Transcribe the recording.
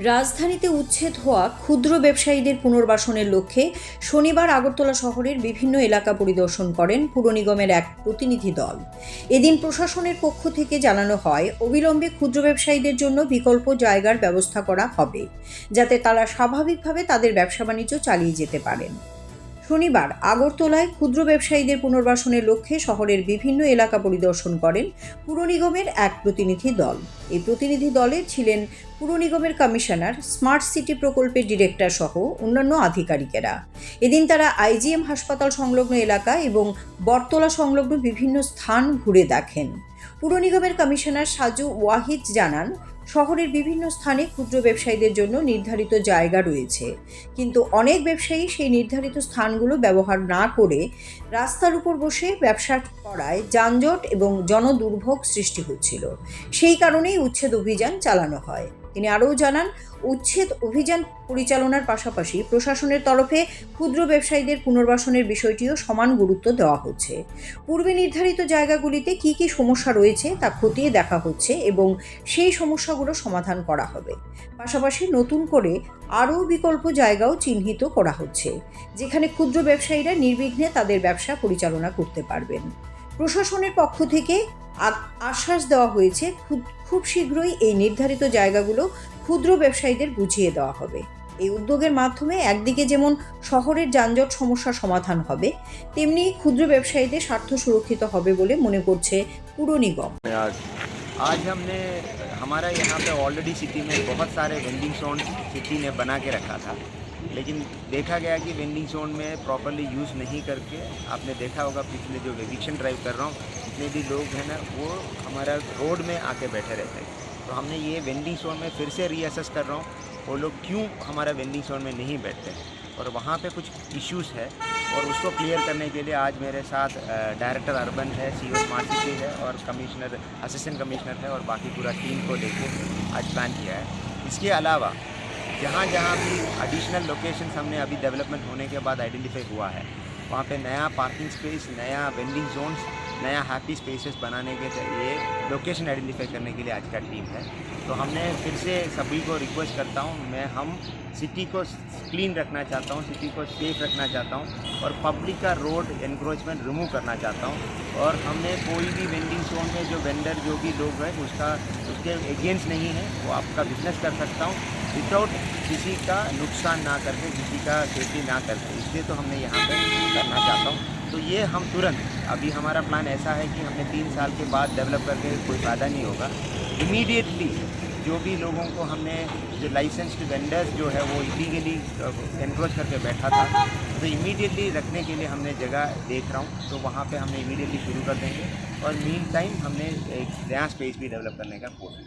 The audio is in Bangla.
রাজধানীতে উচ্ছেদ হওয়া ক্ষুদ্র ব্যবসায়ীদের পুনর্বাসনের লক্ষ্যে শনিবার আগরতলা শহরের বিভিন্ন এলাকা পরিদর্শন করেন পুর নিগমের এক প্রতিনিধি দল। এদিন প্রশাসনের পক্ষ থেকে জানানো হয়, অবিলম্বে ক্ষুদ্র ব্যবসায়ীদের জন্য বিকল্প জায়গার ব্যবস্থা করা হবে, যাতে তারা স্বাভাবিকভাবে তাদের ব্যবসা বাণিজ্য চালিয়ে যেতে পারেন। শনিবার আগরতলায় ক্ষুদ্র ব্যবসায়ীদের পুনর্বাসনের লক্ষ্যে শহরের বিভিন্ন এলাকা পরিদর্শন করেন পুর নিগমের এক প্রতিনিধি দল। এই প্রতিনিধি দলে ছিলেন পুর নিগমের কমিশনার, স্মার্ট সিটি প্রকল্পের ডিরেক্টর সহ অন্যান্য আধিকারিকেরা। এদিন তারা আইজিএম হাসপাতাল সংলগ্ন এলাকা এবং বটতলা সংলগ্ন বিভিন্ন স্থান ঘুরে দেখেন। পুর নিগমের কমিশনার সাজু ওয়াহিদ জানান, শহরের বিভিন্ন স্থানে ক্ষুদ্র ব্যবসায়ীদের জন্য নির্ধারিত জায়গা রয়েছে, কিন্তু অনেক ব্যবসায়ী সেই নির্ধারিত স্থানগুলো ব্যবহার না করে রাস্তার উপর বসে ব্যবসা করায় যানজট এবং জনদুর্ভোগ সৃষ্টি হচ্ছিল। সেই কারণেই উচ্ছেদ অভিযান চালানো হয়। তিনি আরও জানান, উচ্ছেদ অভিযান পরিচালনার পাশাপাশি প্রশাসনের তরফে ক্ষুদ্র ব্যবসায়ীদের পুনর্বাসনের বিষয়টিও সমান গুরুত্ব দেওয়া হচ্ছে। পূর্বে নির্ধারিত জায়গাগুলিতে কী কী সমস্যা রয়েছে তা খতিয়ে দেখা হচ্ছে এবং সেই সমস্যাগুলো সমাধান করা হবে। পাশাপাশি নতুন করে আরও বিকল্প জায়গাও চিহ্নিত করা হচ্ছে, যেখানে ক্ষুদ্র ব্যবসায়ীরা নির্বিঘ্নে তাদের ব্যবসা পরিচালনা করতে পারবেন। প্রশাসনের পক্ষ থেকে আশ্বাস দেওয়া হয়েছে, খুব শীঘ্রই এই নির্ধারিত জায়গাগুলো ক্ষুদ্র ব্যবসায়ীদের বুঝিয়ে দেওয়া হবে। এই উদ্যোগের মাধ্যমে একদিকে যেমন শহরের যানজট সমস্যা সমাধান হবে, তেমনি ক্ষুদ্র ব্যবসায়ীদের স্বার্থ সুরক্ষিত হবে বলে মনে করছে পুর নিগম। आज हमने हमारा यहाँ पे ऑलरेडी सिटी में बहुत सारे वेंडिंग जोन सिटी ने बना के रखा था, लेकिन देखा गया कि वेंडिंग जोन में प्रॉपरली यूज़ नहीं करके, आपने देखा होगा पिछले जो एविक्शन ड्राइव कर रहा हूँ, जितने भी लोग हैं ना वो हमारा रोड में आके बैठे रहते हैं। तो हमने ये वेंडिंग जोन में फिर से रीअसेस कर रहा हूँ, वो लोग क्यों हमारा वेंडिंग जोन में नहीं बैठते और वहाँ पे कुछ इश्यूज़ है, और उसको क्लियर करने के लिए आज मेरे साथ डायरेक्टर अर्बन है, सीईओ स्मार्ट सिटी है और कमिश्नर, असिस्टेंट कमिश्नर है और बाकी पूरा टीम को लेके आज प्लान किया है। इसके अलावा जहाँ जहाँ भी एडिशनल लोकेशंस हमने अभी डेवलपमेंट होने के बाद आइडेंटिफाई हुआ है, वहाँ पे नया पार्किंग स्पेस, नया वेंडिंग जोन्स, नया हैप्पी स्पेसेस बनाने के लिए लोकेशन आइडेंटिफाई करने के लिए आज का टीम है। तो हमने फिर से सभी को रिक्वेस्ट करता हूँ, हम सिटी को क्लीन रखना चाहता हूँ, सिटी को सेफ रखना चाहता हूँ और पब्लिक का रोड एनक्रोचमेंट रिमूव करना चाहता हूँ। और हमने कोई भी वेंडिंग जोन में जो वेंडर, जो भी लोग हैं, उसके अगेंस्ट नहीं है, वो आपका बिजनेस कर सकता हूँ विदाउट किसी का नुकसान ना करके, किसी का सेफ्टी ना करके। इसलिए तो हमने यहाँ पर करना चाहता हूँ। तो ये हम तुरंत, अभी हमारा प्लान ऐसा है कि हमने 3 साल के बाद डेवलप करके कोई फ़ायदा नहीं होगा। इमीडिएटली जो भी लोगों को हमने, जो लाइसेंस्ड वेंडर्स जो है वो इलीगली एनक्रोच करके बैठा था, तो इमीडिएटली रखने के लिए हमने जगह देख रहा हूँ, तो वहाँ पे हमने इमीडिएटली शुरू कर देंगे और मीन टाइम हमने एक नया स्पेस भी डेवलप करने का कोशिश